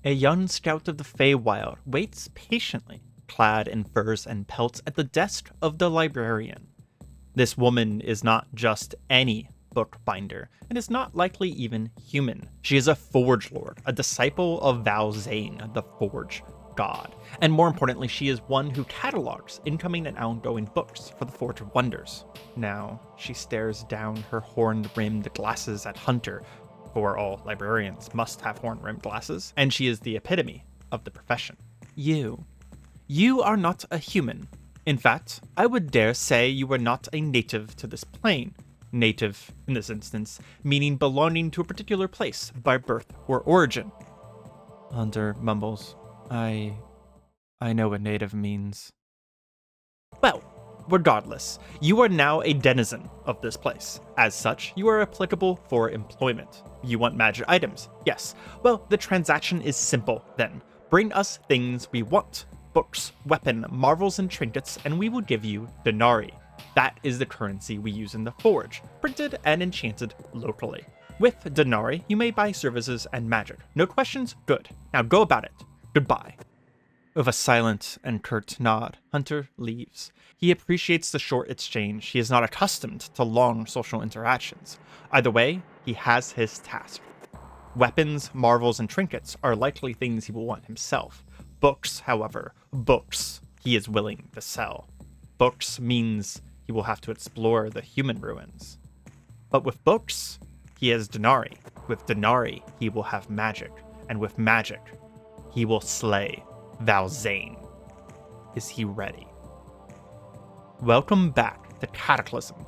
A young scout of the Feywild waits patiently, clad in furs and pelts, at the desk of the librarian. This woman is not just any bookbinder, and is not likely even human. She is a Forge Lord, a disciple of Valzane, the Forge God. And more importantly, she is one who catalogs incoming and outgoing books for the Forge of Wonders. Now, she stares down her horn-rimmed glasses at Hunter, for all librarians must have horn-rimmed glasses, and she is the epitome of the profession. You are not a human. In fact, I would dare say you are not a native to this plane. Native, in this instance, meaning belonging to a particular place by birth or origin. Hunter mumbles, I know what native means. Well, regardless, you are now a denizen of this place. As such, you are applicable for employment. You want magic items? Yes. Well, the transaction is simple then. Bring us things we want. Books, weapon, marvels, and trinkets, and we will give you denarii. That is the currency we use in the Forge, printed and enchanted locally. With denarii, you may buy services and magic. No questions? Good. Now go about it. Goodbye. With a silent and curt nod, Hunter leaves. He appreciates the short exchange. He is not accustomed to long social interactions. Either way, he has his task. Weapons, marvels, and trinkets are likely things he will want himself. Books, however, he is willing to sell. Books means he will have to explore the human ruins. But with books, he has denarii. With denarii, he will have magic. And with magic, he will slay Valzane. Is he ready? Welcome back to Cataclysm,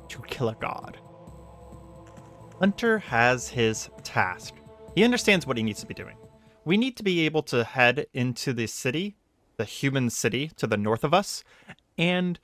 to kill a god. Hunter has his task. He understands what he needs to be doing. We need to be able to head into the city, the human city to the north of us, and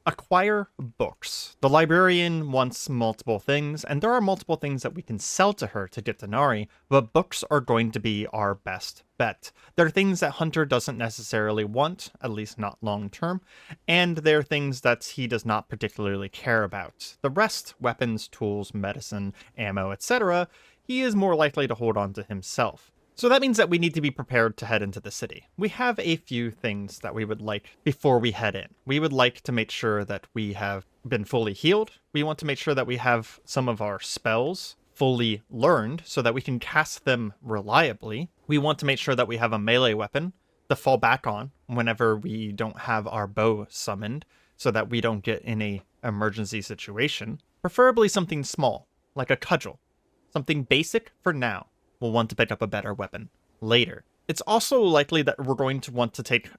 acquire books. The librarian wants multiple things, and there are multiple things that we can sell to her to get denarii, but books are going to be our best bet. They're things that Hunter doesn't necessarily want, at least not long term, and they're things that he does not particularly care about. The rest, weapons, tools, medicine, ammo, etc., he is more likely to hold on to himself. So that means that we need to be prepared to head into the city. We have a few things that we would like before we head in. We would like to make sure that we have been fully healed. We want to make sure that we have some of our spells fully learned so that we can cast them reliably. We want to make sure that we have a melee weapon to fall back on whenever we don't have our bow summoned so that we don't get in a emergency situation. Preferably something small, like a cudgel. Something basic for now. We'll want to pick up a better weapon later. It's also likely that we're going to want to take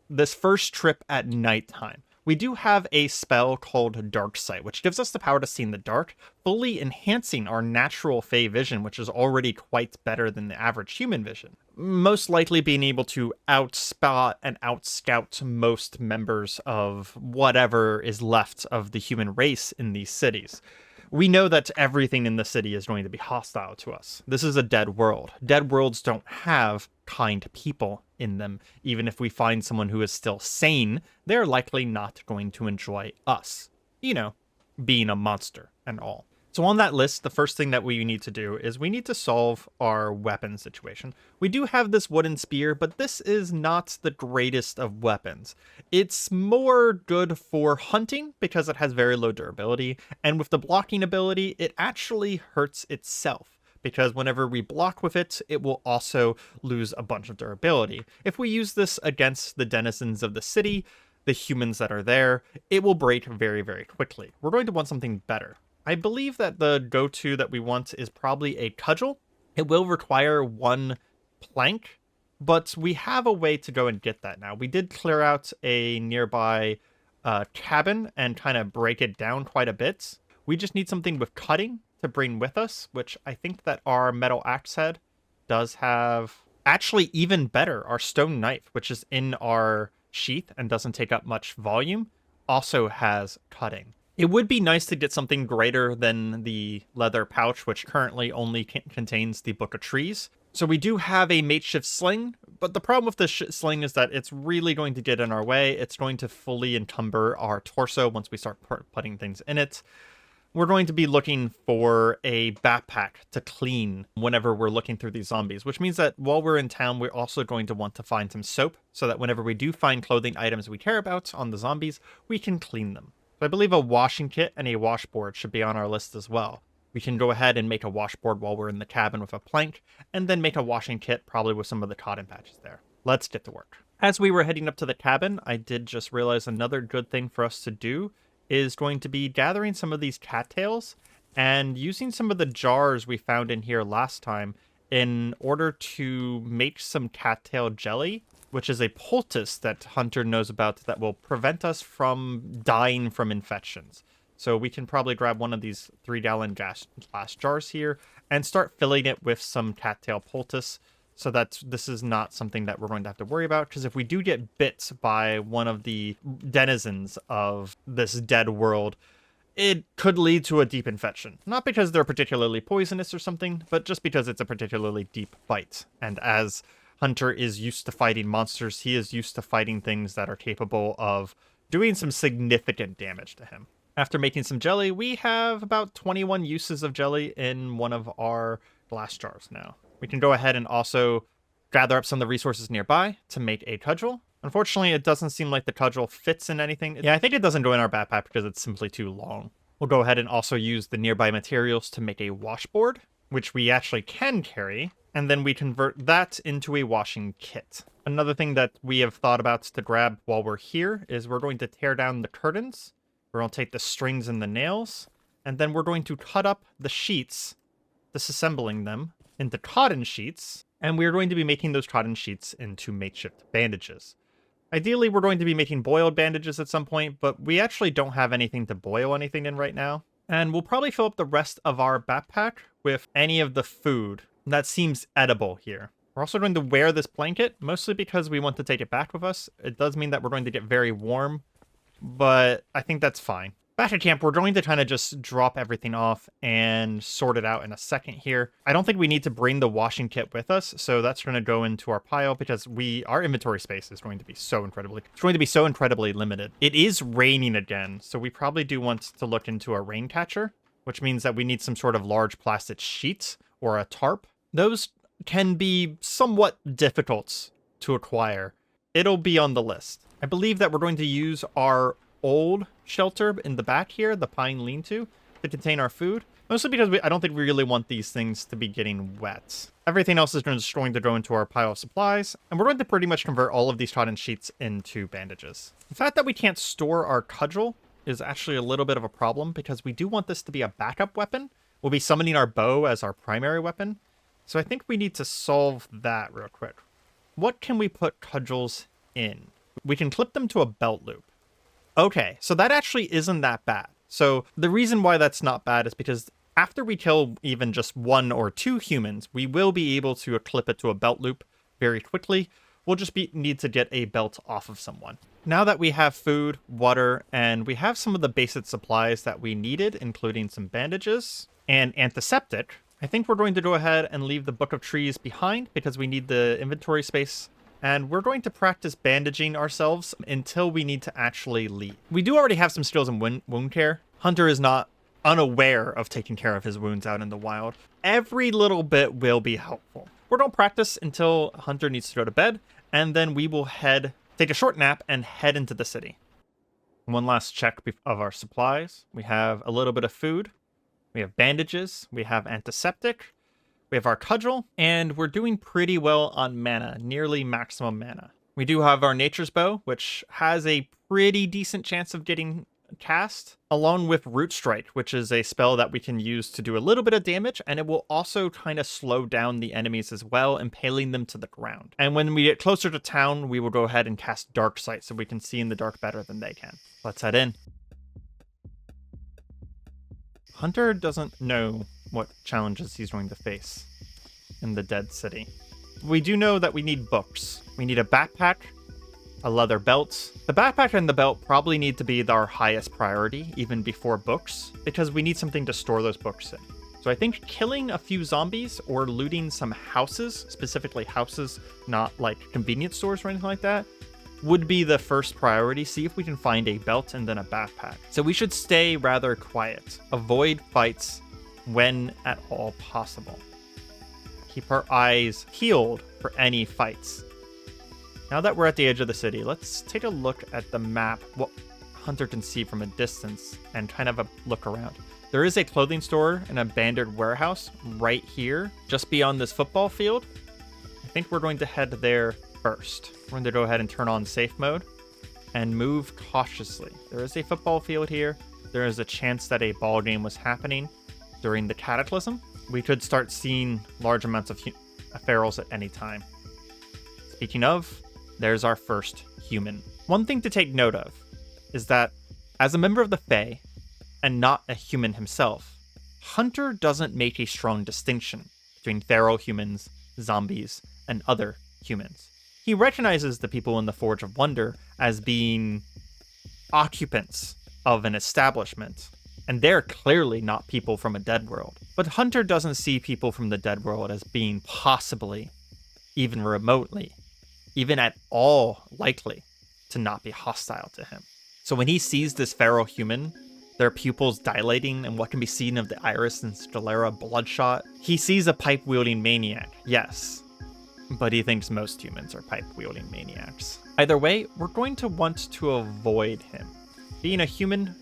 this first trip at nighttime. We do have a spell called Dark Sight, which gives us the power to see in the dark, fully enhancing our natural Fey vision, which is already quite better than the average human vision. Most likely being able to outspot and outscout most members of whatever is left of the human race in these cities. We know that everything in the city is going to be hostile to us. This is a dead world. Dead worlds don't have kind people in them. Even if we find someone who is still sane, they're likely not going to enjoy us. You know, being a monster and all. So on that list, the first thing that we need to do is we need to solve our weapon situation. We do have this wooden spear, but this is not the greatest of weapons. It's more good for hunting because it has very low durability, and with the blocking ability, it actually hurts itself because whenever we block with it, it will also lose a bunch of durability. If we use this against the denizens of the city, the humans that are there, it will break very, very quickly. We're going to want something better. I believe that the go-to that we want is probably a cudgel. It will require one plank, but we have a way to go and get that now. We did clear out a nearby cabin and kind of break it down quite a bit. We just need something with cutting to bring with us, which I think that our metal axe head does have. Actually, even better, our stone knife, which is in our sheath and doesn't take up much volume, also has cutting. It would be nice to get something greater than the leather pouch, which currently only contains the Book of Trees. So we do have a makeshift sling, but the problem with this sling is that it's really going to get in our way. It's going to fully encumber our torso once we start putting things in it. we're going to be looking for a backpack to clean whenever we're looking through these zombies, which means that while we're in town, we're also going to want to find some soap so that whenever we do find clothing items we care about on the zombies, we can clean them. So I believe a washing kit and a washboard should be on our list as well. We can go ahead and make a washboard while we're in the cabin with a plank, and then make a washing kit probably with some of the cotton patches there. Let's get to work. As we were heading up to the cabin, I did just realize another good thing for us to do is going to be gathering some of these cattails and using some of the jars we found in here last time in order to make some cattail jelly, which is a poultice that Hunter knows about that will prevent us from dying from infections. So we can probably grab one of these 3-gallon glass jars here and start filling it with some cattail poultice, so that this is not something that we're going to have to worry about, because if we do get bit by one of the denizens of this dead world, it could lead to a deep infection. Not because they're particularly poisonous or something, but just because it's a particularly deep bite. And as Hunter is used to fighting monsters, he is used to fighting things that are capable of doing some significant damage to him. After making some jelly, we have about 21 uses of jelly in one of our glass jars now. We can go ahead and also gather up some of the resources nearby to make a cudgel. Unfortunately, it doesn't seem like the cudgel fits in anything. Yeah, I think it doesn't go in our backpack because it's simply too long. We'll go ahead and also use the nearby materials to make a washboard, which we actually can carry, and then we convert that into a washing kit. Another thing that we have thought about to grab while we're here is we're going to tear down the curtains. We're going to take the strings and the nails, and then we're going to cut up the sheets, disassembling them into cotton sheets, and we're going to be making those cotton sheets into makeshift bandages. Ideally, we're going to be making boiled bandages at some point, but we actually don't have anything to boil anything in right now. And we'll probably fill up the rest of our backpack with any of the food that seems edible here. We're also going to wear this blanket, mostly because we want to take it back with us. It does mean that we're going to get very warm, but I think that's fine. Back at camp, we're going to kind of just drop everything off and sort it out in a second here. I don't think we need to bring the washing kit with us, so that's going to go into our pile because our inventory space is going to be so incredibly limited. It is raining again, so we probably do want to look into a rain catcher, which means that we need some sort of large plastic sheet or a tarp. Those can be somewhat difficult to acquire. It'll be on the list. I believe that we're going to use our old shelter in the back here, the pine lean-to, to contain our food. Mostly because I don't think we really want these things to be getting wet. Everything else is just going to go into our pile of supplies, and we're going to pretty much convert all of these cotton sheets into bandages. The fact that we can't store our cudgel is actually a little bit of a problem, because we do want this to be a backup weapon. We'll be summoning our bow as our primary weapon, so I think we need to solve that real quick. What can we put cudgels in? We can clip them to a belt loop. Okay, so that actually isn't that bad. So the reason why that's not bad is because after we kill even just 1 or 2 humans, we will be able to clip it to a belt loop very quickly. We'll just need to get a belt off of someone. Now that we have food, water, and we have some of the basic supplies that we needed, including some bandages and antiseptic, I think we're going to go ahead and leave the Book of Trees behind because we need the inventory space. And we're going to practice bandaging ourselves until we need to actually leave. We do already have some skills in wound care. Hunter is not unaware of taking care of his wounds out in the wild. Every little bit will be helpful. We're going to practice until Hunter needs to go to bed, and then we will take a short nap and head into the city. One last check of our supplies. We have a little bit of food. We have bandages. We have antiseptic. We have our cudgel, and we're doing pretty well on mana, nearly maximum mana. We do have our Nature's Bow, which has a pretty decent chance of getting cast, along with Root Strike, which is a spell that we can use to do a little bit of damage, and it will also kind of slow down the enemies as well, impaling them to the ground. And when we get closer to town, we will go ahead and cast Dark Sight so we can see in the dark better than they can. Let's head in. Hunter doesn't know what challenges he's going to face in the dead city. We do know that we need books. We need a backpack, a leather belt. The backpack and the belt probably need to be our highest priority, even before books, because we need something to store those books in. So I think killing a few zombies or looting some houses, specifically houses, not like convenience stores or anything like that, would be the first priority. See if we can find a belt and then a backpack. So we should stay rather quiet. Avoid fights when at all possible. Keep our eyes peeled for any fights. Now that we're at the edge of the city, let's take a look at the map, what Hunter can see from a distance, and kind of a look around. There is a clothing store, an abandoned warehouse right here, just beyond this football field. I think we're going to head there first. We're going to go ahead and turn on safe mode and move cautiously. There is a football field here. There is a chance that a ball game was happening during the Cataclysm. We could start seeing large amounts of ferals at any time. Speaking of, there's our first human. One thing to take note of is that as a member of the Fae, and not a human himself, Hunter doesn't make a strong distinction between feral humans, zombies, and other humans. He recognizes the people in the Forge of Wonder as being occupants of an establishment, and they're clearly not people from a dead world. But Hunter doesn't see people from the dead world as being possibly, even remotely, even at all likely to not be hostile to him. So when he sees this feral human, their pupils dilating and what can be seen of the iris and sclera bloodshot, he sees a pipe-wielding maniac, yes, but he thinks most humans are pipe-wielding maniacs. Either way, we're going to want to avoid him. Being a human,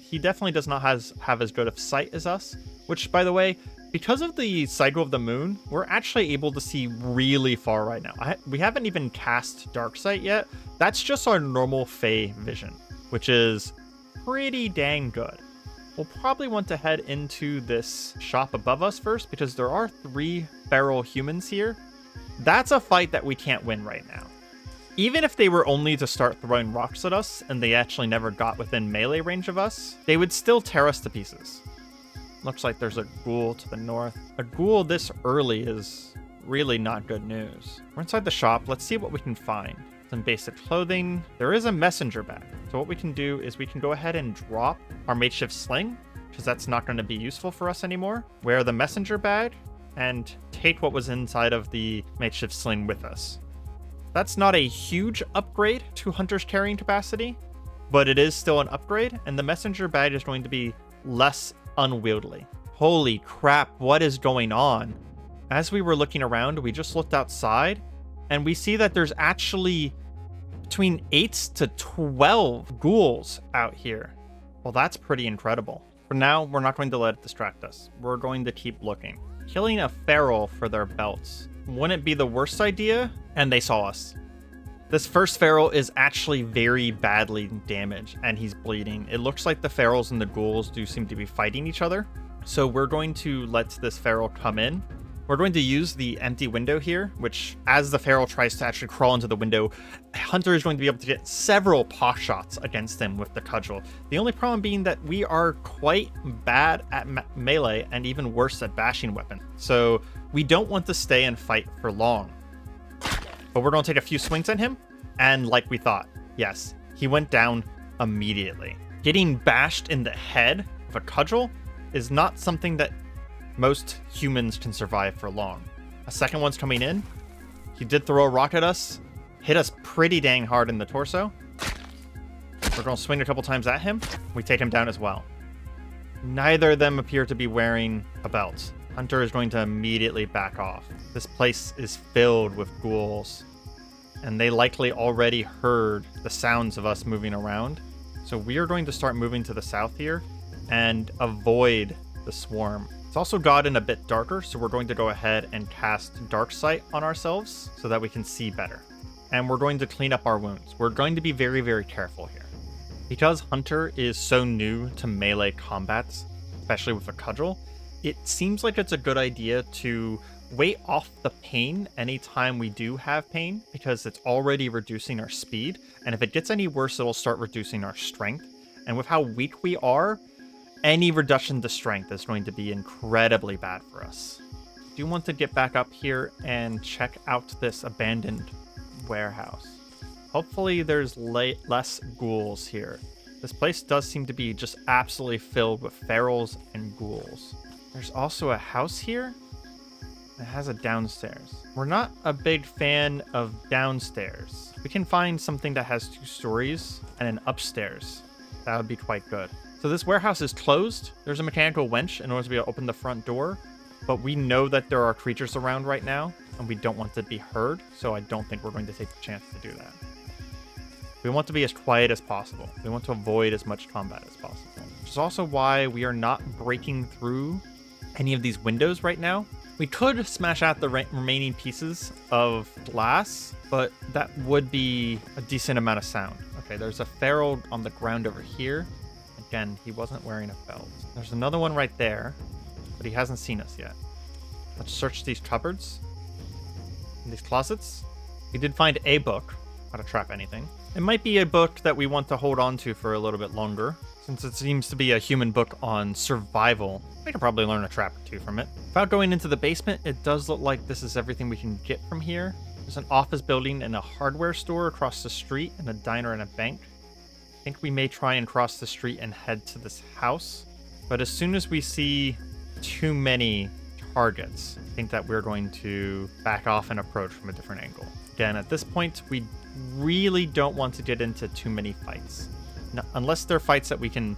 he definitely does not have as good of sight as us, which, by the way, because of the cycle of the moon, we're actually able to see really far right now. We haven't even cast dark sight yet. That's just our normal Fae vision, which is pretty dang good. We'll probably want to head into this shop above us first because there are 3 feral humans here. That's a fight that we can't win right now. Even if they were only to start throwing rocks at us and they actually never got within melee range of us, they would still tear us to pieces. Looks like there's a ghoul to the north. A ghoul this early is really not good news. We're inside the shop. Let's see what we can find. Some basic clothing. There is a messenger bag. So what we can do is we can go ahead and drop our makeshift sling, because that's not going to be useful for us anymore. Wear the messenger bag and take what was inside of the makeshift sling with us. That's not a huge upgrade to Hunter's carrying capacity, but it is still an upgrade, and the messenger bag is going to be less unwieldy. Holy crap, what is going on? As we were looking around, we just looked outside, and we see that there's actually between 8 to 12 ghouls out here. Well, that's pretty incredible. For now, we're not going to let it distract us. We're going to keep looking. Killing a feral for their belts wouldn't be the worst idea, and they saw us. This first feral is actually very badly damaged, and he's bleeding. It looks like the ferals and the ghouls do seem to be fighting each other. So we're going to let this feral come in. We're going to use the empty window here, which as the feral tries to actually crawl into the window, Hunter is going to be able to get several pot shots against him with the cudgel. The only problem being that we are quite bad at melee and even worse at bashing weapon. So we don't want to stay and fight for long. But we're going to take a few swings at him, and like we thought, yes, he went down immediately. Getting bashed in the head of a cudgel is not something that most humans can survive for long. A second one's coming in. He did throw a rock at us, hit us pretty dang hard in the torso. We're going to swing a couple times at him. We take him down as well. Neither of them appear to be wearing a belt. Hunter is going to immediately back off. This place is filled with ghouls, and they likely already heard the sounds of us moving around. So we are going to start moving to the south here and avoid the swarm. It's also gotten a bit darker, so we're going to go ahead and cast Dark Sight on ourselves so that we can see better. And we're going to clean up our wounds. We're going to be very, very careful here. Because Hunter is so new to melee combats, especially with a cudgel, it seems like it's a good idea to wait off the pain anytime we do have pain, because it's already reducing our speed, and if it gets any worse, it'll start reducing our strength. And with how weak we are, any reduction to strength is going to be incredibly bad for us. I do want to get back up here and check out this abandoned warehouse. Hopefully there's less ghouls here. This place does seem to be just absolutely filled with ferals and ghouls. There's also a house here. It has a downstairs. We're not a big fan of downstairs. We can find something that has 2 stories and an upstairs. That would be quite good. So this warehouse is closed. There's a mechanical winch in order to be able to open the front door. But we know that there are creatures around right now, and we don't want to be heard. So I don't think we're going to take the chance to do that. We want to be as quiet as possible. We want to avoid as much combat as possible. Which is also why we are not breaking through any of these windows right now. We could smash out the remaining pieces of glass, but that would be a decent amount of sound. Okay, there's a feral on the ground over here. Again, he wasn't wearing a belt. There's another one right there, but he hasn't seen us yet. Let's search these cupboards and these closets. We did find a book, how to trap anything. It might be a book that we want to hold on to for a little bit longer. Since it seems to be a human book on survival, we could probably learn a trap or 2 from it. Without going into the basement, it does look like this is everything we can get from here. There's an office building and a hardware store across the street, and a diner and a bank. I think we may try and cross the street and head to this house. But as soon as we see too many targets, I think that we're going to back off and approach from a different angle. Again, at this point, we really don't want to get into too many fights. No, unless they're fights that we can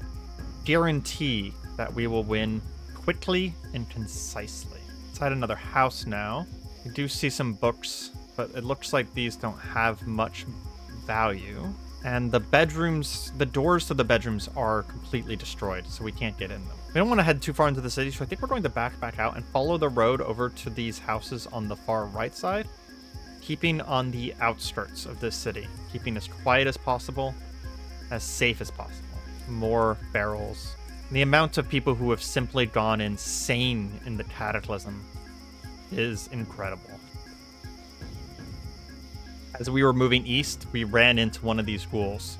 guarantee that we will win quickly and concisely. Inside another house now. We do see some books, but it looks like these don't have much value. And the bedrooms, the doors to the bedrooms are completely destroyed, so we can't get in them. We don't want to head too far into the city, so I think we're going to back out and follow the road over to these houses on the far right side, keeping on the outskirts of this city, keeping as quiet as possible, as safe as possible. More barrels. The amount of people who have simply gone insane in the Cataclysm is incredible. As we were moving east, we ran into one of these ghouls.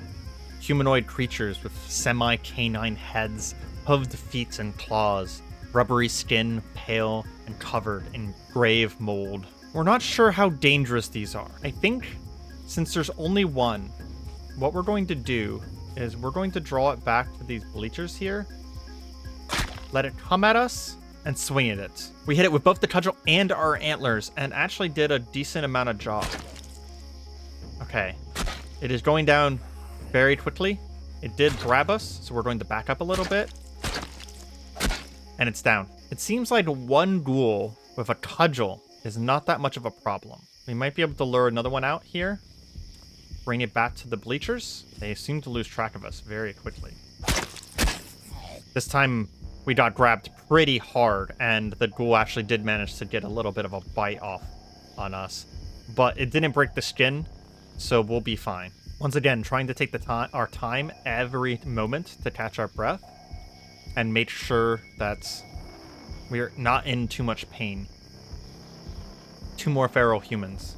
Humanoid creatures with semi-canine heads, hooved feet and claws, rubbery skin, pale and covered in grave mold. We're not sure how dangerous these are. I think since there's only one, what we're going to do is we're going to draw it back to these bleachers here, let it come at us, and swing at it. We hit it with both the cudgel and our antlers, and actually did a decent amount of job. Okay, it is going down very quickly. It did grab us, so we're going to back up a little bit. And it's down. It seems like one ghoul with a cudgel is not that much of a problem. We might be able to lure another one out here. Bring it back to the bleachers. They seem to lose track of us very quickly. This time we got grabbed pretty hard, and the ghoul actually did manage to get a little bit of a bite off on us. But it didn't break the skin, so we'll be fine. Once again, trying to take our time every moment to catch our breath and make sure that we're not in too much pain. 2 more feral humans.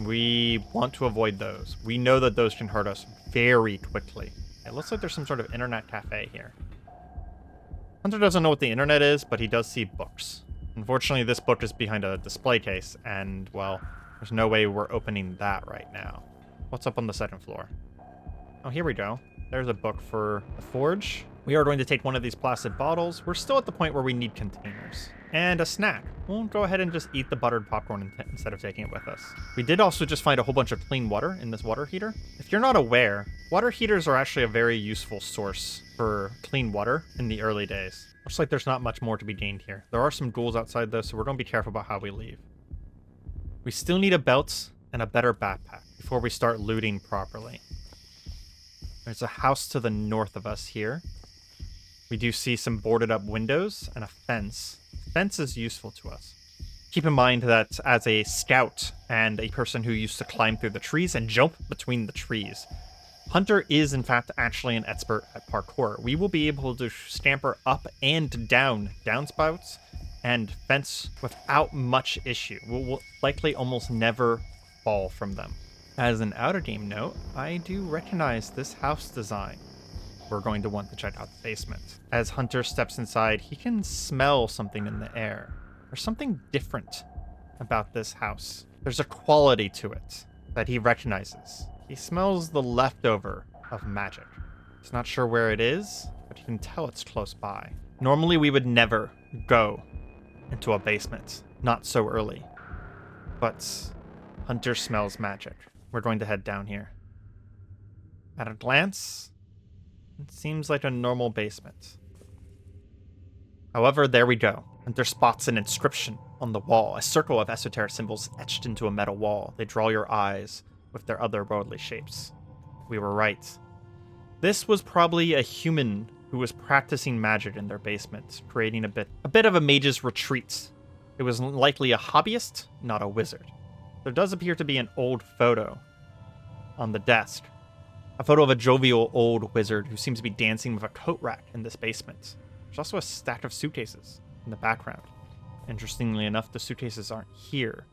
We want to avoid those. We know that those can hurt us very quickly. It looks like there's some sort of internet cafe here. Hunter doesn't know what the internet is, but he does see books. Unfortunately, this book is behind a display case, and, well, there's no way we're opening that right now. What's up on the 2nd floor? Oh, here we go. There's a book for the forge. We are going to take one of these plastic bottles. We're still at the point where we need containers. And a snack. We'll go ahead and just eat the buttered popcorn instead of taking it with us. We did also just find a whole bunch of clean water in this water heater. If you're not aware, water heaters are actually a very useful source for clean water in the early days. Looks like there's not much more to be gained here. There are some ghouls outside though, so we're going to be careful about how we leave. We still need a belt and a better backpack before we start looting properly. There's a house to the north of us here. We do see some boarded up windows and a fence. Fence is useful to us. Keep in mind that as a scout and a person who used to climb through the trees and jump between the trees, Hunter is in fact actually an expert at parkour. We will be able to scamper up and down downspouts and fence without much issue. We'll likely almost never fall from them. As an outer game note, I do recognize this house design. We're going to want to check out the basement. As Hunter steps inside, he can smell something in the air. There's something different about this house. There's a quality to it that he recognizes. He smells the leftover of magic. He's not sure where it is, but he can tell it's close by. Normally we would never go into a basement not so early. But Hunter smells magic. We're going to head down here. At a glance, it seems like a normal basement. However, there we go. Hunter spots an inscription on the wall, a circle of esoteric symbols etched into a metal wall. They draw your eyes with their otherworldly shapes. We were right. This was probably a human who was practicing magic in their basement, creating a bit of a mage's retreat. It was likely a hobbyist, not a wizard. There does appear to be an old photo on the desk. A photo of a jovial old wizard who seems to be dancing with a coat rack in this basement. There's also a stack of suitcases in the background. Interestingly enough, the suitcases aren't here.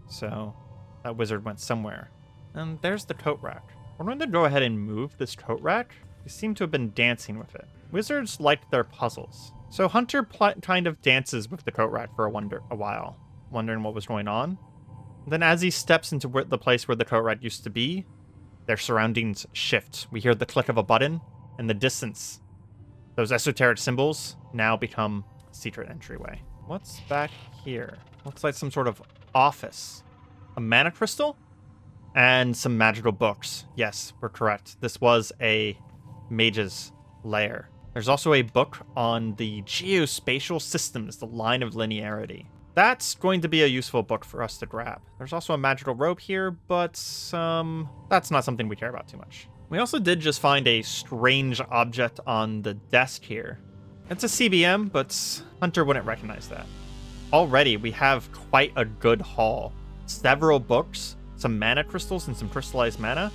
So that wizard went somewhere. And there's the coat rack. We're going to go ahead and move this coat rack. They seem to have been dancing with it. Wizards like their puzzles. So Hunter kind of dances with the coat rack for a while, wondering what was going on. Then as he steps into the place where the coat rack used to be, their surroundings shift. We hear the click of a button. In the distance, those esoteric symbols now become a secret entryway. What's back here? Looks like some sort of office. A mana crystal? And some magical books. Yes, we're correct. This was a mage's lair. There's also a book on the geospatial systems, the line of linearity. That's going to be a useful book for us to grab. There's also a magical robe here, but that's not something we care about too much. We also did just find a strange object on the desk here. It's a CBM, but Hunter wouldn't recognize that. Already, we have quite a good haul. Several books, some mana crystals, and some crystallized mana.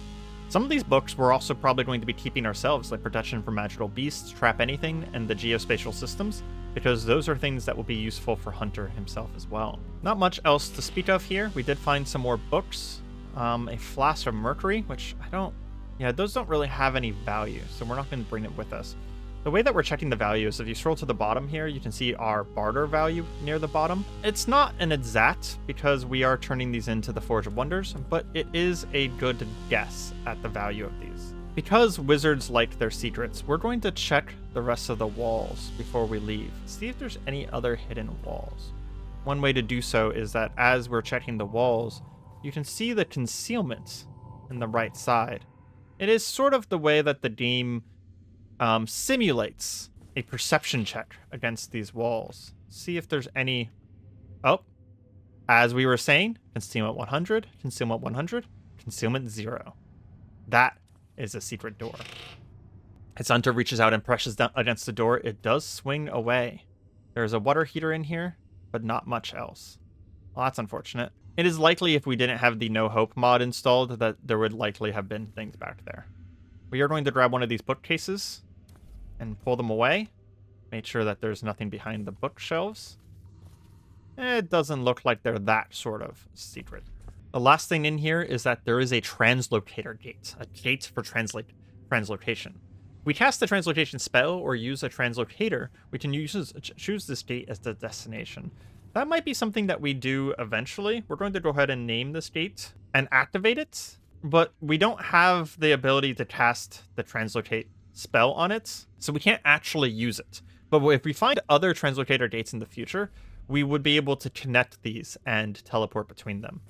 Some of these books we're also probably going to be keeping ourselves, like Protection from Magical Beasts, Trap Anything, and the Geospatial Systems, because those are things that will be useful for Hunter himself as well. Not much else to speak of here. We did find some more books. A flask of mercury, which those don't really have any value, so we're not going to bring it with us. The way that we're checking the value is if you scroll to the bottom here, you can see our barter value near the bottom. It's not an exact because we are turning these into the Forge of Wonders, but it is a good guess at the value of these. Because wizards like their secrets, we're going to check the rest of the walls before we leave. See if there's any other hidden walls. One way to do so is that as we're checking the walls, you can see the concealment in the right side. It is sort of the way that the game simulates a perception check against these walls. See if there's any... Oh, as we were saying, concealment 100, concealment 100, concealment 0. That is a secret door. As Hunter reaches out and presses down against the door, it does swing away. There's a water heater in here, but not much else. Well, that's unfortunate. It is likely if we didn't have the No Hope mod installed that there would likely have been things back there. We are going to grab one of these bookcases and pull them away. Make sure that there's nothing behind the bookshelves. It doesn't look like they're that sort of secret. The last thing in here is that there is a translocator gate, a gate for translocation. We cast the translocation spell or use a translocator, we can choose this gate as the destination. That might be something that we do eventually. We're going to go ahead and name this gate and activate it, but we don't have the ability to cast the translocate spell on it, so we can't actually use it. But if we find other translocator gates in the future, we would be able to connect these and teleport between them,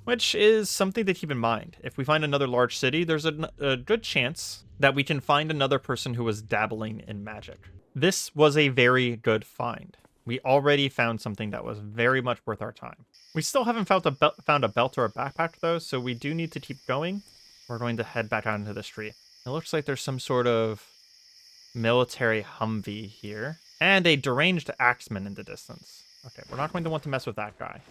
which is something to keep in mind. If we find another large city, there's a good chance that we can find another person who was dabbling in magic. This was a very good find. We already found something that was very much worth our time. We still haven't found a belt or a backpack though, so we do need to keep going. We're going to head back out into the street. It looks like there's some sort of military Humvee here, and a deranged axeman in the distance. Okay, we're not going to want to mess with that guy.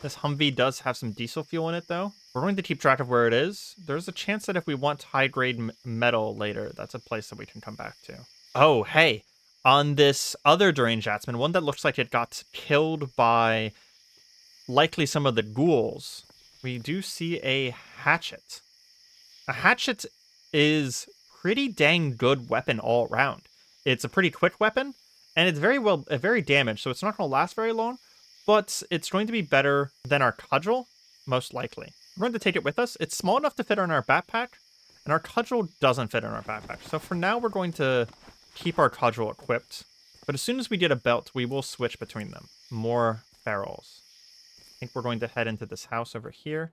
This Humvee does have some diesel fuel in it, though. We're going to keep track of where it is. There's a chance that if we want high-grade metal later, that's a place that we can come back to. Oh, hey, on this other deranged axeman, one that looks like it got killed by likely some of the ghouls, we do see a hatchet. A hatchet is pretty dang good weapon all around. It's a pretty quick weapon, and it's very damaged, so it's not going to last very long, but it's going to be better than our cudgel, most likely. We're going to take it with us. It's small enough to fit on our backpack, and our cudgel doesn't fit on our backpack. So for now, we're going to keep our cudgel equipped, but as soon as we get a belt, we will switch between them. More ferals. I think we're going to head into this house over here.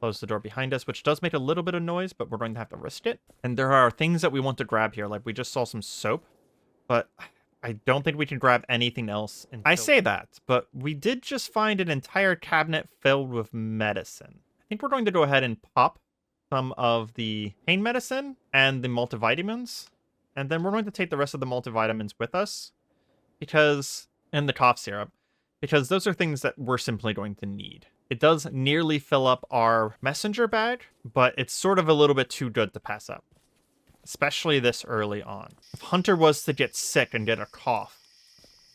Close the door behind us, which does make a little bit of noise, but we're going to have to risk it. And there are things that we want to grab here. Like we just saw some soap, but I don't think we can grab anything else. I say that, but we did just find an entire cabinet filled with medicine. I think we're going to go ahead and pop some of the pain medicine and the multivitamins. And then we're going to take the rest of the multivitamins with us and the cough syrup, because those are things that we're simply going to need. It does nearly fill up our messenger bag, but it's sort of a little bit too good to pass up, especially this early on. If Hunter was to get sick and get a cough,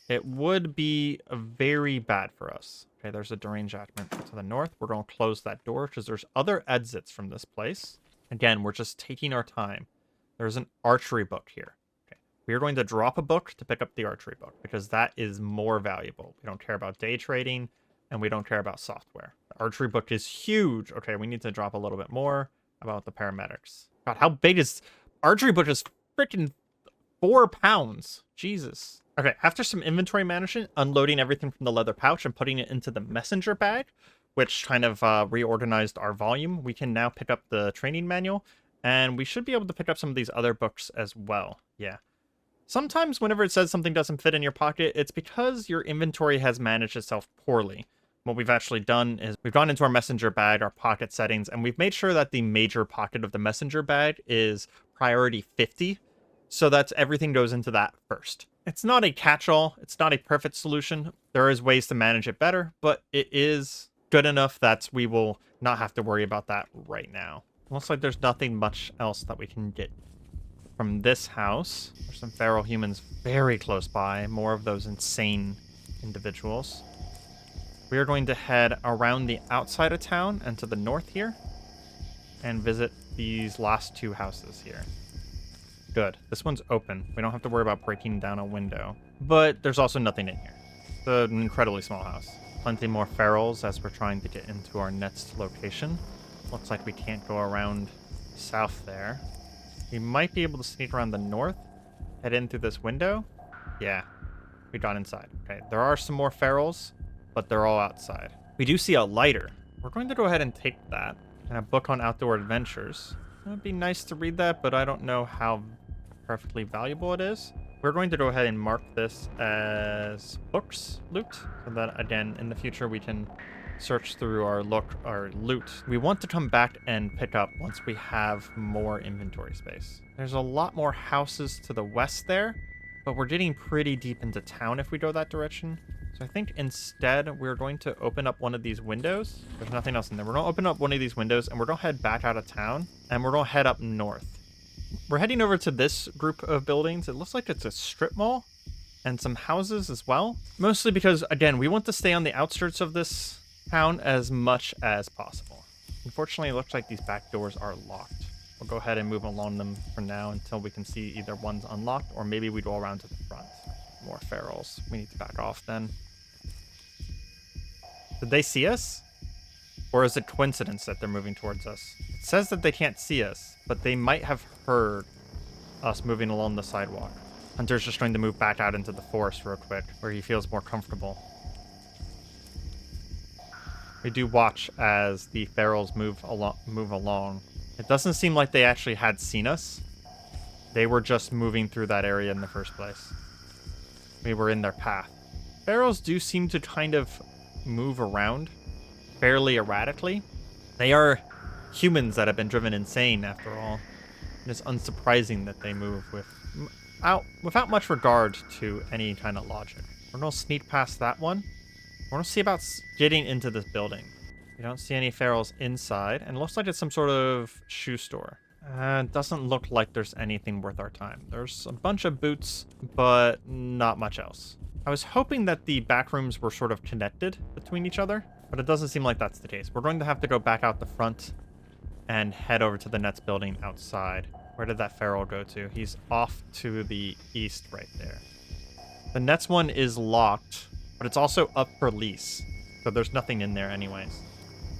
it would be very bad for us. Okay, there's a deranged admin to the north. We're going to close that door because there's other exits from this place. Again, we're just taking our time. There's an archery book here. Okay, we are going to drop a book to pick up the archery book because that is more valuable. We don't care about day trading, and we don't care about software. The archery book is huge. Okay, we need to drop a little bit more about the paramedics. God, how big is... Archery book is freaking 4 pounds. Jesus. Okay, after some inventory management, unloading everything from the leather pouch and putting it into the messenger bag, which kind of reorganized our volume, we can now pick up the training manual, and we should be able to pick up some of these other books as well. Yeah. Sometimes whenever it says something doesn't fit in your pocket, it's because your inventory has managed itself poorly. What we've actually done is we've gone into our messenger bag, our pocket settings, and we've made sure that the major pocket of the messenger bag is priority 50, so that everything goes into that first. It's not a catch-all, it's not a perfect solution. There is ways to manage it better, but it is good enough that we will not have to worry about that right now. Looks like there's nothing much else that we can get from this house. There's some feral humans very close by, more of those insane individuals. We are going to head around the outside of town and to the north here and visit these last 2 houses here. Good. This one's open. We don't have to worry about breaking down a window. But there's also nothing in here. It's an incredibly small house. Plenty more ferals as we're trying to get into our next location. Looks like we can't go around south there. We might be able to sneak around the north, head in through this window. Yeah, we got inside. Okay, there are some more ferals, but they're all outside. We do see a lighter. We're going to go ahead and take that. And a book on outdoor adventures. It would be nice to read that, but I don't know how perfectly valuable it is. We're going to go ahead and mark this as books loot, so that again in the future we can search through our loot. We want to come back and pick up once we have more inventory space. There's a lot more houses to the west there, but we're getting pretty deep into town if we go that direction. So I think instead we're going to open up one of these windows. There's nothing else in there. We're going to open up one of these windows and we're going to head back out of town and we're going to head up north. We're heading over to this group of buildings. It looks like it's a strip mall and some houses as well. Mostly because, again, we want to stay on the outskirts of this town as much as possible. Unfortunately, it looks like these back doors are locked. We'll go ahead and move along them for now until we can see either one's unlocked or maybe we go around to the front. More ferals. We need to back off then. Did they see us? Or is it coincidence that they're moving towards us? It says that they can't see us, but they might have heard us moving along the sidewalk. Hunter's just going to move back out into the forest real quick, where he feels more comfortable. We do watch as the ferals move along. It doesn't seem like they actually had seen us. They were just moving through that area in the first place. We were in their path. Ferals do seem to kind of move around fairly erratically. They are humans that have been driven insane, after all. It is unsurprising that they move without much regard to any kind of logic. We're going to sneak past that one. We're going to see about getting into this building. We don't see any ferals inside, and it looks like it's some sort of shoe store. It doesn't look like there's anything worth our time. There's a bunch of boots, but not much else. I was hoping that the back rooms were sort of connected between each other, but it doesn't seem like that's the case. We're going to have to go back out the front and head over to the next building outside. Where did that feral go to? He's off to the east right there. The next one is locked, but it's also up for lease, so there's nothing in there anyways.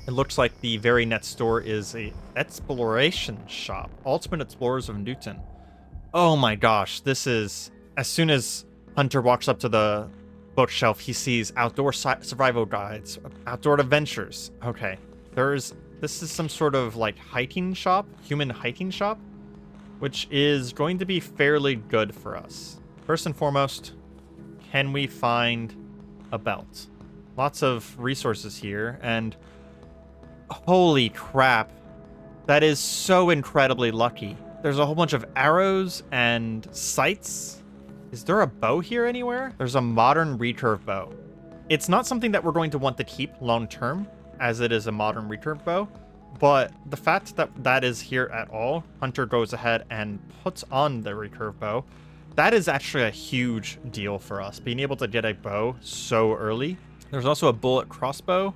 It looks like the very next store is a exploration shop. Ultimate Explorers of Newton. Oh my gosh, this is... As soon as Hunter walks up to the bookshelf, he sees outdoor survival guides, outdoor adventures. Okay, this is some sort of like hiking shop, human hiking shop, which is going to be fairly good for us. First and foremost, can we find a belt? Lots of resources here, and holy crap, that is so incredibly lucky. There's a whole bunch of arrows and sights. Is there a bow here anywhere? There's a modern recurve bow. It's not something that we're going to want to keep long term, as it is a modern recurve bow, but the fact that that is here at all, Hunter goes ahead and puts on the recurve bow. That is actually a huge deal for us, being able to get a bow so early. There's also a bullet crossbow.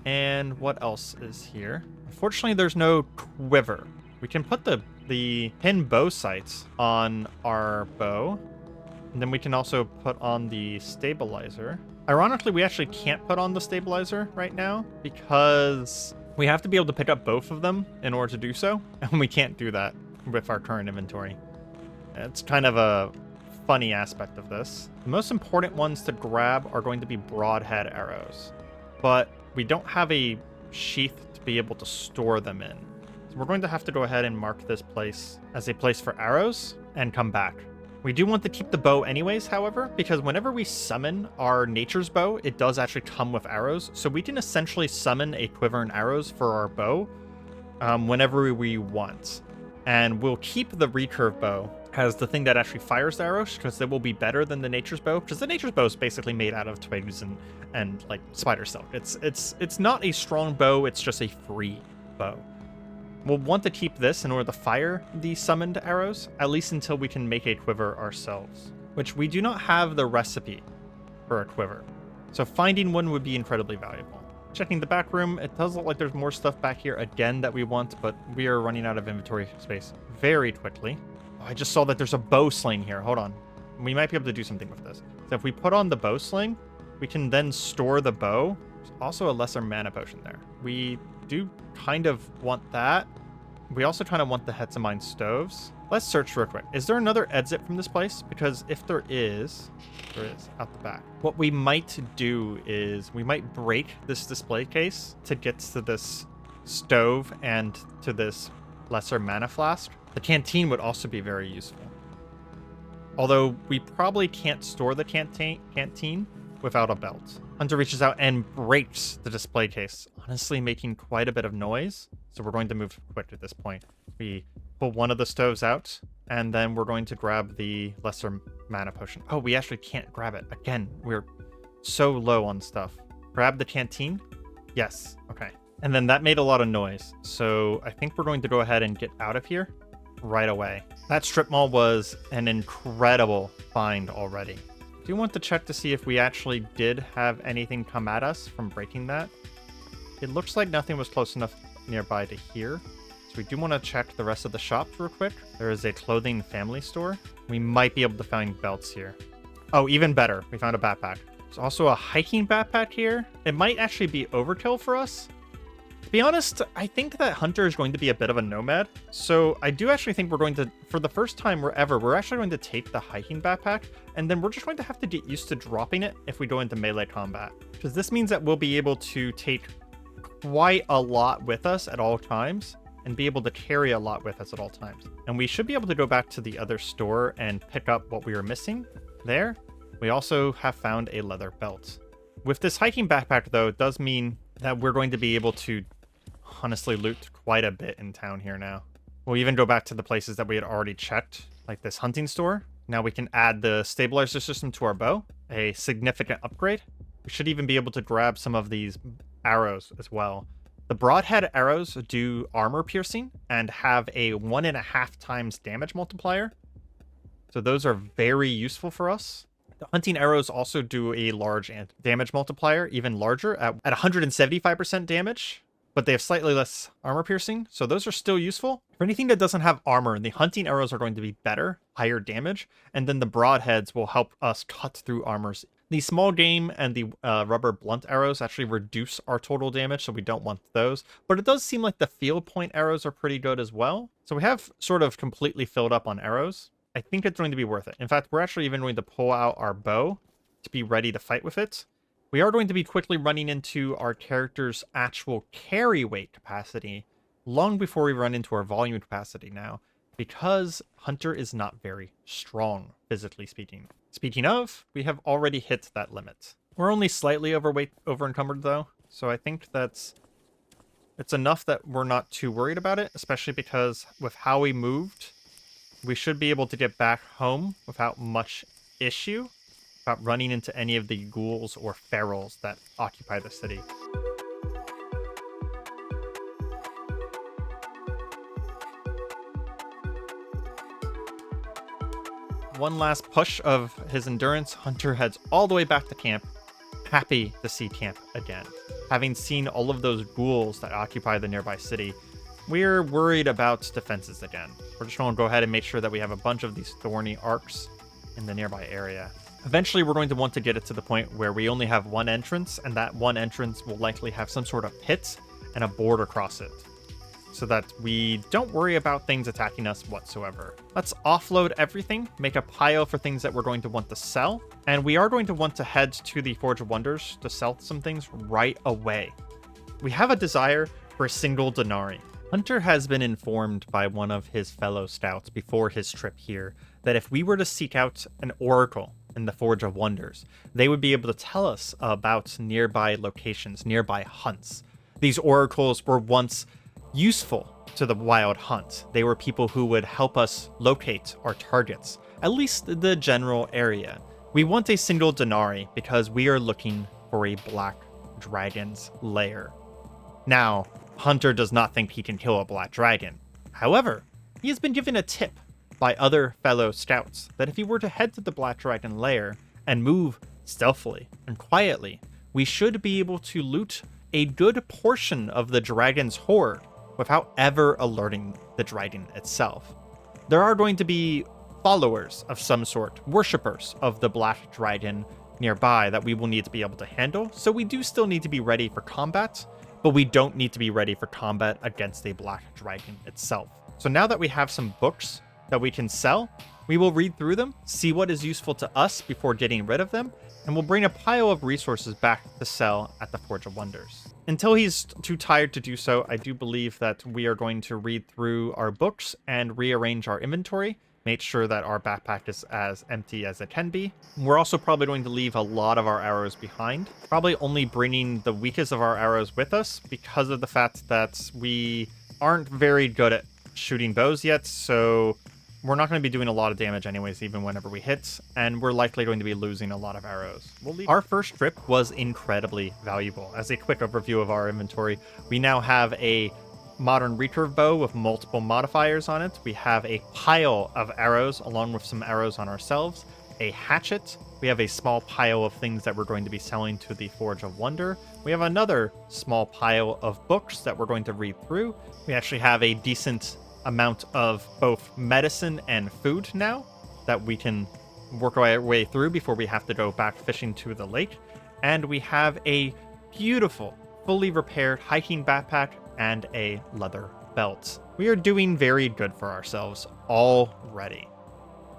And what else is here? Unfortunately, there's no quiver. We can put the pin bow sights on our bow. And then we can also put on the stabilizer. Ironically, we actually can't put on the stabilizer right now because we have to be able to pick up both of them in order to do so. And we can't do that with our current inventory. It's kind of a funny aspect of this. The most important ones to grab are going to be broadhead arrows. But we don't have a sheath to be able to store them in. So we're going to have to go ahead and mark this place as a place for arrows and come back. We do want to keep the bow anyways, however, because whenever we summon our nature's bow, it does actually come with arrows. So we can essentially summon a quiver and arrows for our bow whenever we want. And we'll keep the recurve bow as the thing that actually fires the arrows, because it will be better than the nature's bow, because the nature's bow is basically made out of twigs and like spider silk. It's not a strong bow, it's just a free bow. We'll want to keep this in order to fire the summoned arrows, at least until we can make a quiver ourselves, which we do not have the recipe for a quiver. So finding one would be incredibly valuable. Checking the back room, it does look like there's more stuff back here again that we want, but we are running out of inventory space very quickly. Oh, I just saw that there's a bow sling here. Hold on. We might be able to do something with this. So if we put on the bow sling, we can then store the bow. There's also a lesser mana potion there. We do kind of want that. We also kind of want the Hetsamine stoves. Let's search real quick. Is there another exit from this place? Because if there is out the back. What we might do is we might break this display case to get to this stove and to this lesser mana flask. The canteen would also be very useful. Although we probably can't store the canteen without a belt. Hunter reaches out and breaks the display case, honestly making quite a bit of noise. So we're going to move quick at this point. We pull one of the stoves out, and then we're going to grab the lesser mana potion. Oh, we actually can't grab it. Again, we're so low on stuff. Grab the canteen? Yes. Okay. And then that made a lot of noise. So I think we're going to go ahead and get out of here right away. That strip mall was an incredible find already. I do want to check to see if we actually did have anything come at us from breaking that. It looks like nothing was close enough nearby to here. So we do want to check the rest of the shop real quick. There is a clothing family store. We might be able to find belts here. Oh, even better. We found a backpack. There's also a hiking backpack here. It might actually be overkill for us. To be honest, I think that Hunter is going to be a bit of a nomad. So I do actually think we're going to, for the first time ever, we're actually going to take the hiking backpack, and then we're just going to have to get used to dropping it if we go into melee combat. Because this means that we'll be able to take quite a lot with us at all times, and be able to carry a lot with us at all times. And we should be able to go back to the other store and pick up what we were missing there. We also have found a leather belt. With this hiking backpack, though, it does mean that we're going to be able to honestly loot quite a bit in town here now. We'll even go back to the places that we had already checked, like this hunting store. Now we can add the stabilizer system to our bow, a significant upgrade. We should even be able to grab some of these arrows as well. The broadhead arrows do armor piercing and have a 1.5 times damage multiplier. So those are very useful for us. The hunting arrows also do a large damage multiplier, even larger, at 175% damage, but they have slightly less armor piercing, so those are still useful. For anything that doesn't have armor, the hunting arrows are going to be better, higher damage, and then the broadheads will help us cut through armors. The small game and the rubber blunt arrows actually reduce our total damage, so we don't want those. But it does seem like the field point arrows are pretty good as well. So we have sort of completely filled up on arrows. I think it's going to be worth it. In fact, we're actually even going to pull out our bow to be ready to fight with it. We are going to be quickly running into our character's actual carry weight capacity long before we run into our volume capacity now, because Hunter is not very strong, physically speaking. Speaking of, we have already hit that limit. We're only slightly over encumbered though, so I think it's enough that we're not too worried about it, especially because with how we moved, we should be able to get back home without much issue, without running into any of the ghouls or ferals that occupy the city. One last push of his endurance, Hunter heads all the way back to camp, happy to see camp again. Having seen all of those ghouls that occupy the nearby city, we're worried about defenses again. We're just going to go ahead and make sure that we have a bunch of these thorny arcs in the nearby area. Eventually, we're going to want to get it to the point where we only have one entrance, and that one entrance will likely have some sort of pit and a board across it, so that we don't worry about things attacking us whatsoever. Let's offload everything, make a pile for things that we're going to want to sell, and we are going to want to head to the Forge of Wonders to sell some things right away. We have a desire for a single denarii. Hunter has been informed by one of his fellow scouts before his trip here that if we were to seek out an oracle in the Forge of Wonders, they would be able to tell us about nearby locations, nearby hunts. These oracles were once useful to the wild hunt. They were people who would help us locate our targets, at least the general area. We want a single denarii because we are looking for a black dragon's lair. Now, Hunter does not think he can kill a black dragon. However, he has been given a tip by other fellow scouts that if he were to head to the black dragon lair and move stealthily and quietly, we should be able to loot a good portion of the dragon's hoard without ever alerting the dragon itself. There are going to be followers of some sort, worshippers of the black dragon nearby that we will need to be able to handle, so we do still need to be ready for combat, but we don't need to be ready for combat against a black dragon itself. So now that we have some books that we can sell, we will read through them, see what is useful to us before getting rid of them, and we'll bring a pile of resources back to sell at the Forge of Wonders. Until he's too tired to do so, I do believe that we are going to read through our books and rearrange our inventory, make sure that our backpack is as empty as it can be. We're also probably going to leave a lot of our arrows behind, probably only bringing the weakest of our arrows with us because of the fact that we aren't very good at shooting bows yet, so we're not going to be doing a lot of damage anyways, even whenever we hit, and we're likely going to be losing a lot of arrows. Our first trip was incredibly valuable. As a quick overview of our inventory, we now have a modern recurve bow with multiple modifiers on it. We have a pile of arrows along with some arrows on ourselves, a hatchet. We have a small pile of things that we're going to be selling to the Forge of Wonder. We have another small pile of books that we're going to read through. We actually have a decent amount of both medicine and food now that we can work our way through before we have to go back fishing to the lake. And we have a beautiful, fully repaired hiking backpack and a leather belt. We are doing very good for ourselves already.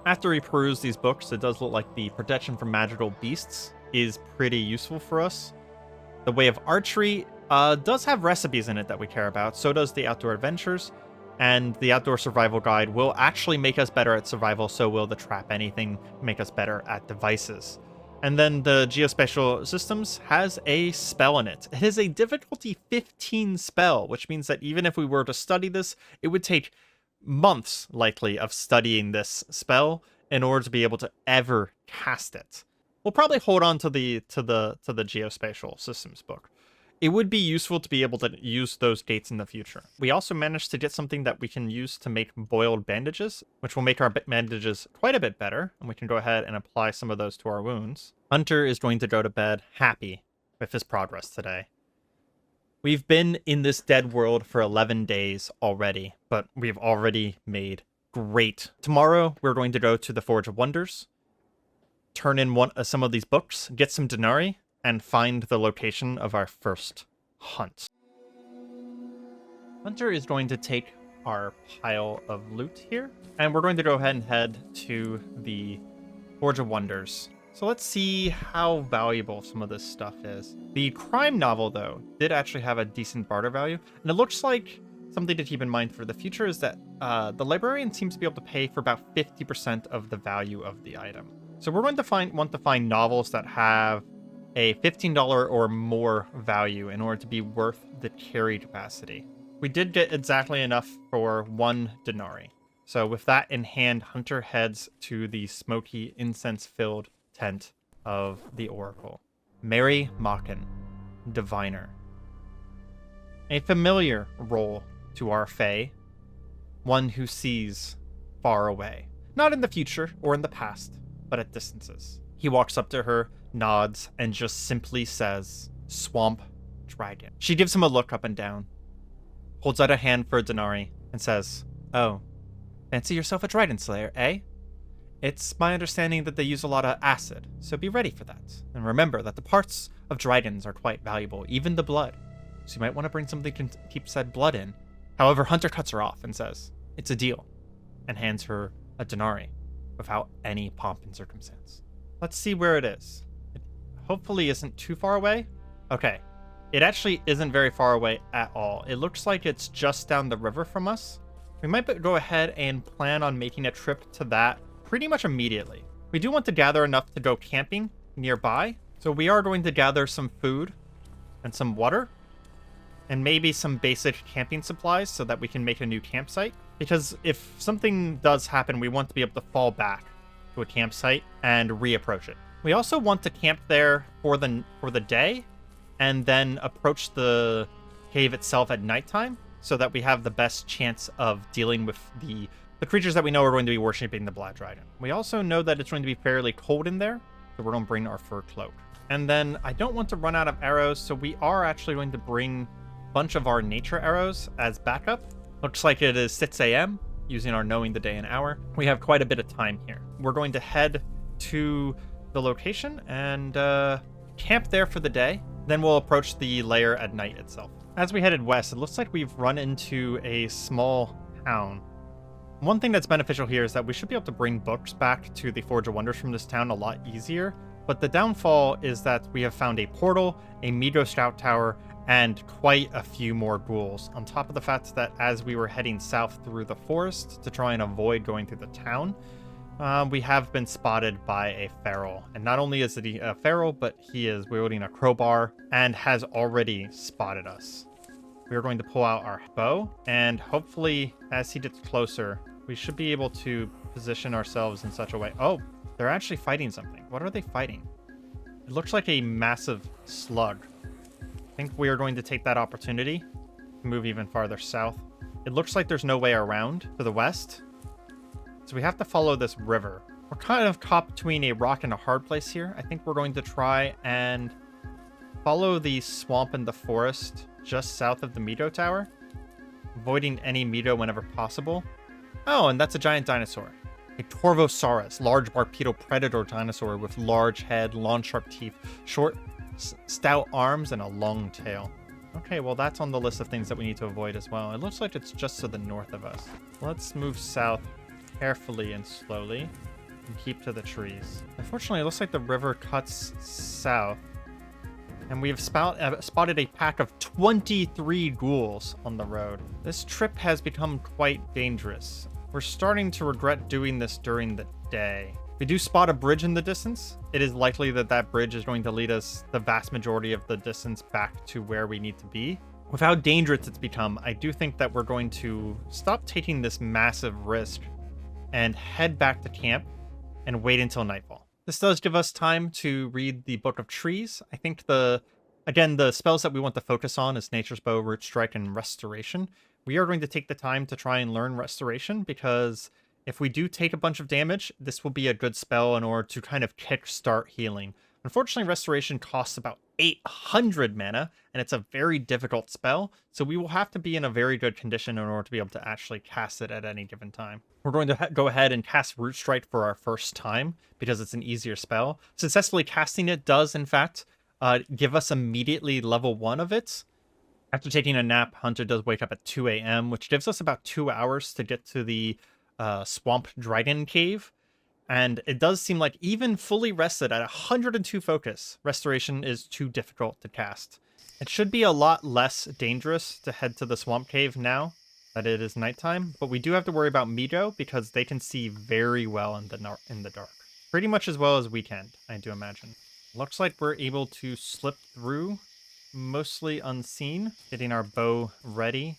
After we peruse these books, it does look like the protection from magical beasts is pretty useful for us. The Way of Archery does have recipes in it that we care about, so does the Outdoor Adventures, and the Outdoor Survival Guide will actually make us better at survival, so will the Trap Anything make us better at devices. And then the Geospatial Systems has a spell in it. It is a difficulty 15 spell, which means that even if we were to study this, it would take months, likely, of studying this spell in order to be able to ever cast it. We'll probably hold on to the Geospatial Systems book. It would be useful to be able to use those gates in the future. We also managed to get something that we can use to make boiled bandages, which will make our bandages quite a bit better, and we can go ahead and apply some of those to our wounds. Hunter is going to go to bed happy with his progress today. We've been in this dead world for 11 days already, but we've already made great. Tomorrow, we're going to go to the Forge of Wonders, turn in some of these books, get some denarii, and find the location of our first hunt. Hunter is going to take our pile of loot here, and we're going to go ahead and head to the Forge of Wonders. So let's see how valuable some of this stuff is. The crime novel, though, did actually have a decent barter value. And it looks like something to keep in mind for the future is that the librarian seems to be able to pay for about 50% of the value of the item. So we're going to want to find novels that have a $15 or more value in order to be worth the carry capacity. We did get exactly enough for 1 denarii. So with that in hand, Hunter heads to the smoky, incense-filled tent of the Oracle. Mary Machen, Diviner. A familiar role to our Fae, one who sees far away. Not in the future or in the past, but at distances. He walks up to her, nods, and just simply says, Swamp Dragon. She gives him a look up and down, holds out a hand for a denarii, and says, Oh, fancy yourself a Dragon Slayer, eh? It's my understanding that they use a lot of acid, so be ready for that. And remember that the parts of dragons are quite valuable, even the blood. So you might want to bring something to keep said blood in. However, Hunter cuts her off and says, It's a deal, and hands her a denarii without any pomp and circumstance. Let's see where it is. It hopefully isn't too far away. Okay, it actually isn't very far away at all. It looks like it's just down the river from us. We might go ahead and plan on making a trip to that pretty much immediately. We do want to gather enough to go camping nearby, so we are going to gather some food and some water and maybe some basic camping supplies so that we can make a new campsite. Because if something does happen, we want to be able to fall back to a campsite and reapproach it. We also want to camp there for the day and then approach the cave itself at nighttime so that we have the best chance of dealing with the creatures that we know are going to be worshipping the Black Dragon. We also know that it's going to be fairly cold in there, so we're going to bring our fur cloak. And then I don't want to run out of arrows, so we are actually going to bring a bunch of our nature arrows as backup. Looks like it is 6 a.m. using our knowing the day and hour. We have quite a bit of time here. We're going to head to the location and camp there for the day. Then we'll approach the lair at night itself. As we headed west, it looks like we've run into a small town. One thing that's beneficial here is that we should be able to bring books back to the Forge of Wonders from this town a lot easier, but the downfall is that we have found a portal, a Mido Scout Tower, and quite a few more ghouls, on top of the fact that as we were heading south through the forest to try and avoid going through the town, we have been spotted by a feral. And not only is he a feral, but he is wielding a crowbar and has already spotted us. We are going to pull out our bow, and hopefully as he gets closer, we should be able to position ourselves in such a way. Oh, they're actually fighting something. What are they fighting? It looks like a massive slug. I think we are going to take that opportunity to move even farther south. It looks like there's no way around to the west, so we have to follow this river. We're kind of caught between a rock and a hard place here. I think we're going to try and follow the swamp and the forest just south of the Mido Tower, avoiding any Mido whenever possible. Oh, and that's a giant dinosaur. A Torvosaurus, large bipedal predator dinosaur with large head, long sharp teeth, short, stout arms, and a long tail. Okay, well that's on the list of things that we need to avoid as well. It looks like it's just to the north of us. Let's move south carefully and slowly and keep to the trees. Unfortunately, it looks like the river cuts south, and we have spotted a pack of 23 ghouls on the road. This trip has become quite dangerous. We're starting to regret doing this during the day. We do spot a bridge in the distance. It is likely that that bridge is going to lead us the vast majority of the distance back to where we need to be. With how dangerous it's become, I do think that we're going to stop taking this massive risk and head back to camp and wait until nightfall. This does give us time to read the Book of Trees. I think the spells that we want to focus on is Nature's Bow, Root Strike, and Restoration. We are going to take the time to try and learn Restoration, because if we do take a bunch of damage, this will be a good spell in order to kind of kickstart healing. Unfortunately, Restoration costs about 800 mana, and it's a very difficult spell, so we will have to be in a very good condition in order to be able to actually cast it at any given time. We're going to go ahead and cast Root Strike for our first time, because it's an easier spell. Successfully casting it does, in fact, give us immediately level 1 of it. After taking a nap, Hunter does wake up at 2 a.m., which gives us about 2 hours to get to the Swamp Dragon Cave. And it does seem like even fully rested at 102 focus, restoration is too difficult to cast. It should be a lot less dangerous to head to the swamp cave now that it is nighttime, but we do have to worry about Mido because they can see very well in the dark. Pretty much as well as we can, I do imagine. Looks like we're able to slip through, mostly unseen, getting our bow ready.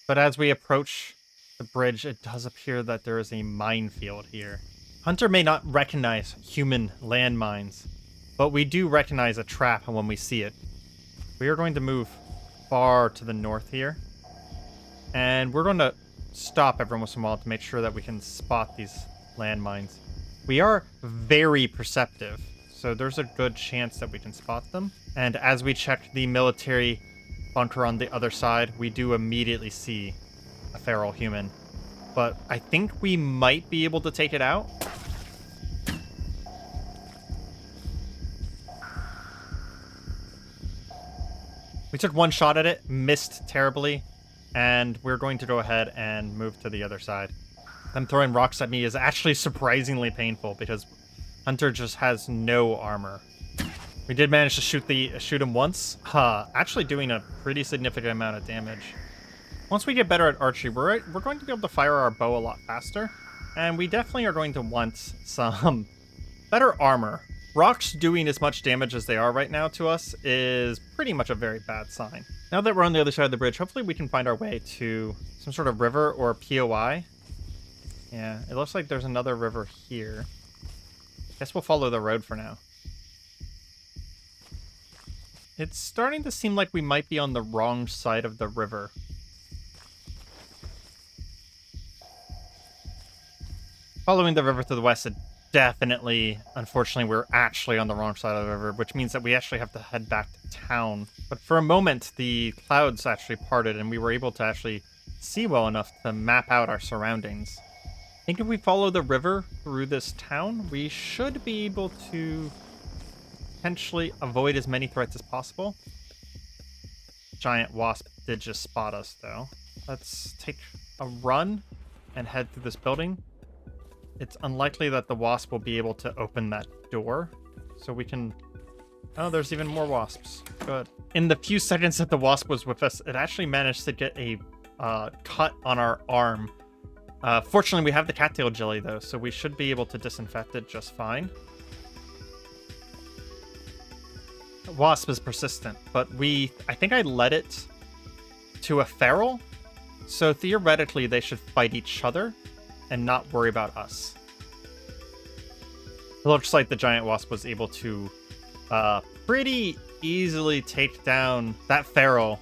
But as we approach the bridge, it does appear that there is a minefield here. Hunter may not recognize human landmines, but we do recognize a trap when we see it. We are going to move far to the north here, and we're going to stop every once in a while to make sure that we can spot these landmines. We are very perceptive, so there's a good chance that we can spot them. And as we check the military bunker on the other side, we do immediately see a feral human. But I think we might be able to take it out. We took one shot at it, missed terribly, and we're going to go ahead and move to the other side. Them throwing rocks at me is actually surprisingly painful because Hunter just has no armor. We did manage to shoot him once, actually doing a pretty significant amount of damage. Once we get better at archery, we're going to be able to fire our bow a lot faster, and we definitely are going to want some better armor. Rocks doing as much damage as they are right now to us is pretty much a very bad sign. Now that we're on the other side of the bridge, hopefully we can find our way to some sort of river or POI. Yeah, it looks like there's another river here. Guess we'll follow the road for now. It's starting to seem like we might be on the wrong side of the river. Following the river to the west, it definitely, unfortunately, we're actually on the wrong side of the river, which means that we actually have to head back to town. But for a moment, the clouds actually parted, and we were able to actually see well enough to map out our surroundings. I think if we follow the river through this town, we should be able to potentially avoid as many threats as possible. Giant wasp did just spot us, though. Let's take a run and head through this building. It's unlikely that the wasp will be able to open that door, so we can... Oh, there's even more wasps. Good. In the few seconds that the wasp was with us, it actually managed to get a cut on our arm. Fortunately, we have the cattail jelly, though, so we should be able to disinfect it just fine. The wasp is persistent, but I think I led it to a feral, so theoretically they should fight each other and not worry about us. It looks like the giant wasp was able to pretty easily take down that feral.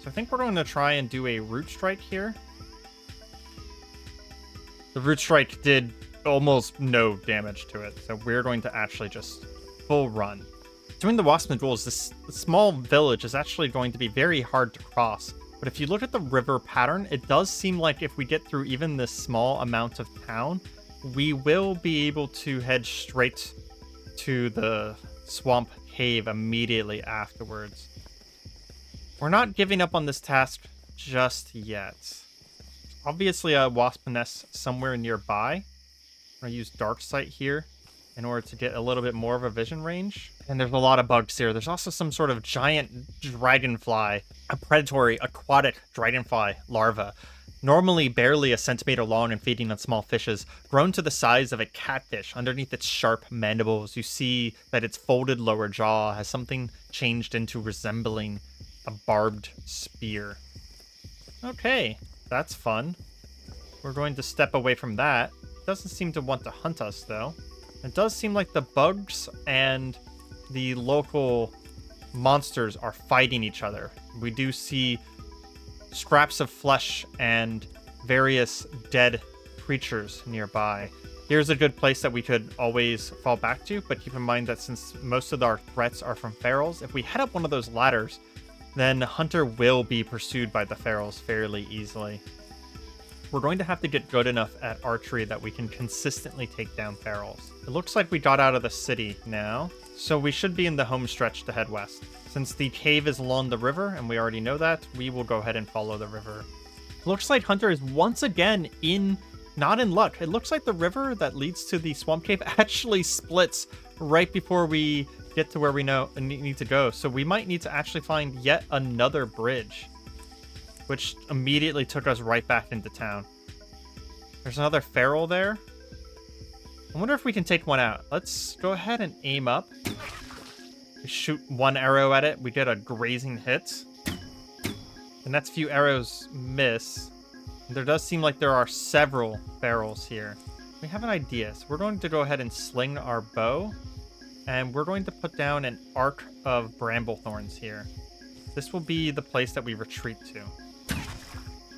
So I think we're going to try and do a root strike here. The root strike did almost no damage to it, so we're going to actually just full run. Doing the wasp duels, this small village is actually going to be very hard to cross. But if you look at the river pattern, it does seem like if we get through even this small amount of town, we will be able to head straight to the swamp cave immediately afterwards. We're not giving up on this task just yet. Obviously a wasp nest somewhere nearby. I'm going to use dark sight here in order to get a little bit more of a vision range. And there's a lot of bugs here. There's also some sort of giant dragonfly, a predatory aquatic dragonfly larva, normally barely a centimeter long and feeding on small fishes, grown to the size of a catfish. Underneath its sharp mandibles, you see that its folded lower jaw has something changed into resembling a barbed spear. Okay, that's fun. We're going to step away from that. It doesn't seem to want to hunt us, though. It does seem like the bugs and the local monsters are fighting each other. We do see scraps of flesh and various dead creatures nearby. Here's a good place that we could always fall back to, but keep in mind that since most of our threats are from ferals, if we head up one of those ladders, then Hunter will be pursued by the ferals fairly easily. We're going to have to get good enough at archery that we can consistently take down ferals. It looks like we got out of the city now, so we should be in the home stretch to head west. Since the cave is along the river, and we already know that, we will go ahead and follow the river. Looks like Hunter is once again in not in luck. It looks like the river that leads to the swamp cave actually splits right before we get to where we need to go. So we might need to actually find yet another bridge, which immediately took us right back into town. There's another feral there. I wonder if we can take one out. Let's go ahead and aim up. We shoot one arrow at it. We get a grazing hit. The next few arrows miss. There does seem like there are several ferals here. We have an idea. So we're going to go ahead and sling our bow. And we're going to put down an arc of bramble thorns here. This will be the place that we retreat to.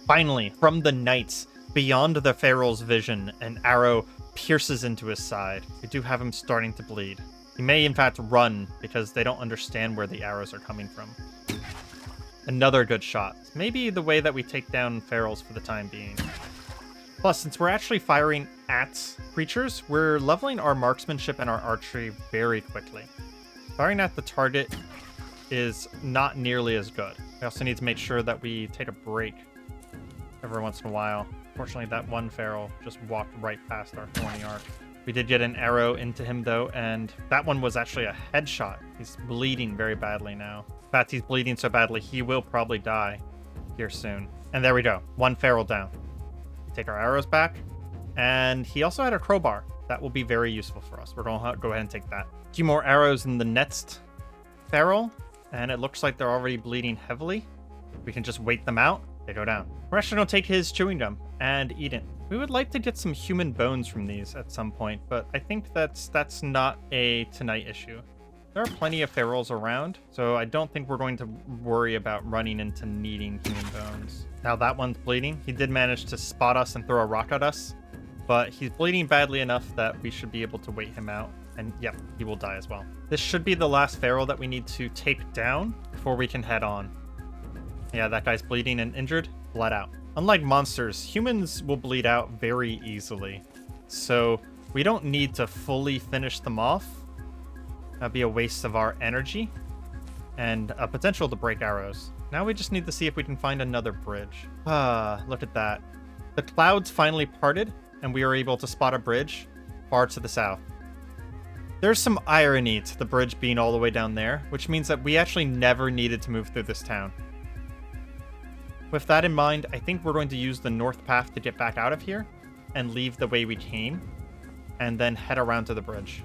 Finally, from the knights, beyond the feral's vision, an arrow pierces into his side. We do have him starting to bleed. He may in fact run because they don't understand where the arrows are coming from. Another good shot. Maybe the way that we take down ferals for the time being. Plus, since we're actually firing at creatures, we're leveling our marksmanship and our archery very quickly. Firing at the target is not nearly as good. We also need to make sure that we take a break every once in a while. Fortunately, that one feral just walked right past our thorny arc. We did get an arrow into him, though, and that one was actually a headshot. He's bleeding very badly now. In fact, he's bleeding so badly, he will probably die here soon. And there we go. One feral down. Take our arrows back. And he also had a crowbar. That will be very useful for us. We're going to go ahead and take that. A few more arrows in the next feral. And it looks like they're already bleeding heavily. We can just wait them out. They go down. We're actually going to take his chewing gum and eat it. We would like to get some human bones from these at some point, but I think that's not a tonight issue. There are plenty of ferals around, so I don't think we're going to worry about running into needing human bones. Now that one's bleeding. He did manage to spot us and throw a rock at us, but he's bleeding badly enough that we should be able to wait him out. And yep, he will die as well. This should be the last feral that we need to take down before we can head on. Yeah, that guy's bleeding and injured. Bled out. Unlike monsters, humans will bleed out very easily. So we don't need to fully finish them off. That'd be a waste of our energy and a potential to break arrows. Now we just need to see if we can find another bridge. Look at that. The clouds finally parted and we are able to spot a bridge far to the south. There's some irony to the bridge being all the way down there, which means that we actually never needed to move through this town. With that in mind, I think we're going to use the north path to get back out of here and leave the way we came and then head around to the bridge.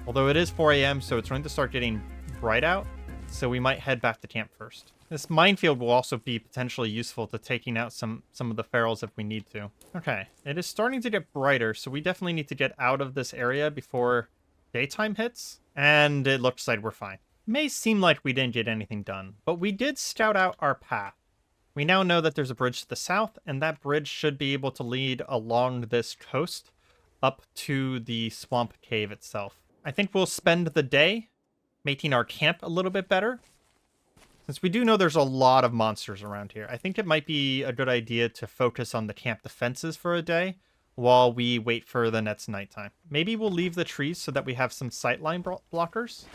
Although it is 4 a.m., so it's going to start getting bright out, so we might head back to camp first. This minefield will also be potentially useful to taking out some of the ferals if we need to. Okay, it is starting to get brighter, so we definitely need to get out of this area before daytime hits, and it looks like we're fine. It may seem like we didn't get anything done, but we did scout out our path. We now know that there's a bridge to the south, and that bridge should be able to lead along this coast up to the swamp cave itself. I think we'll spend the day making our camp a little bit better. Since we do know there's a lot of monsters around here, I think it might be a good idea to focus on the camp defenses for a day while we wait for the next nighttime. Maybe we'll leave the trees so that we have some sightline blockers,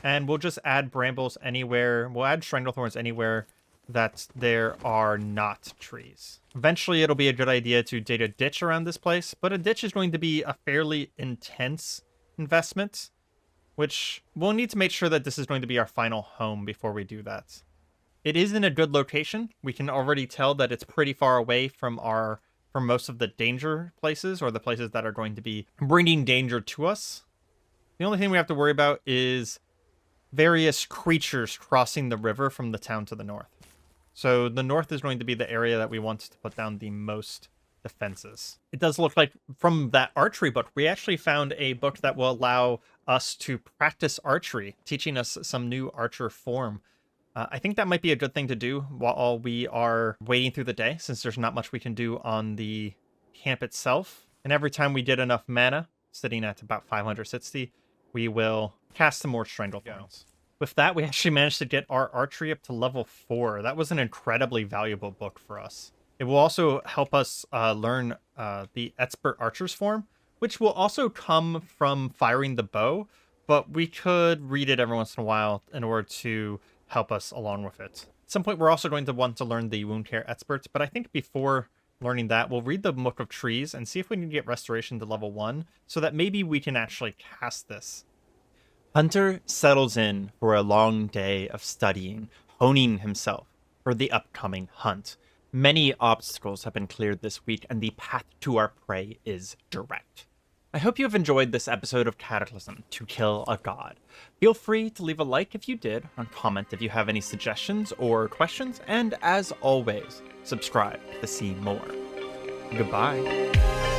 and we'll just add brambles anywhere. We'll add stranglethorns anywhere that there are not trees. Eventually, it'll be a good idea to dig a ditch around this place, but a ditch is going to be a fairly intense investment, which we'll need to make sure that this is going to be our final home before we do that. It is in a good location. We can already tell that it's pretty far away from most of the danger places, or the places that are going to be bringing danger to us. The only thing we have to worry about is various creatures crossing the river from the town to the north. So the north is going to be the area that we want to put down the most defenses. It does look like from that archery book, we actually found a book that will allow us to practice archery, teaching us some new archer form. I think that might be a good thing to do while we are waiting through the day, since there's not much we can do on the camp itself. And every time we get enough mana, sitting at about 560, we will cast some more Stranglethorns. With that, we actually managed to get our archery up to level 4. That was an incredibly valuable book for us. It will also help us learn the expert archer's form, which will also come from firing the bow, but we could read it every once in a while in order to help us along with it. At some point, we're also going to want to learn the wound care experts, but I think before Learning that, we'll read the Book of Trees and see if we can get restoration to level 1 so that maybe we can actually cast this. Hunter settles in for a long day of studying, honing himself for the upcoming hunt. Many obstacles have been cleared this week, and the path to our prey is direct. I hope you have enjoyed this episode of Cataclysm, To Kill a God. Feel free to leave a like if you did, or comment if you have any suggestions or questions, and as always, subscribe to see more. Goodbye.